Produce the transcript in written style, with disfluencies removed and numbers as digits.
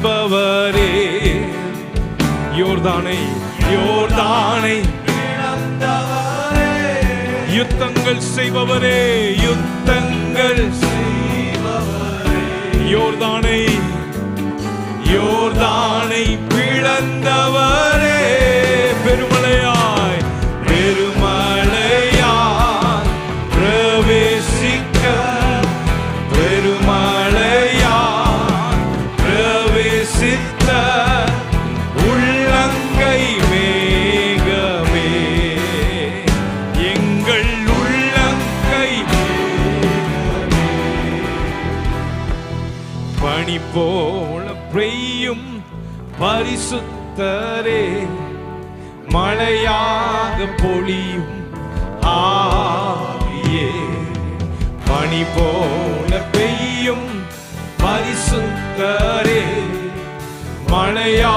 செய்பவரே. யோர்தானை யோர்தானை யுத்தங்கள் செய்பவரே, யுத்தங்கள் செய்பவரே. யோர்தானை யோர்தானை பிளந்தவரே. பெருமழையாய் பெருமழையாய் பிரவேசிக்க, பெருமழையாய் பிரவேசித்த உள்ளங்கை மேகமே, எங்கள் உள்ளங்கை பனி போல பெய்யும் பரிசுத்தரே, மழையாக பொழியும் ஆவியே. பனி போல பெய்யும் பரிசுத்தரே, மழையாக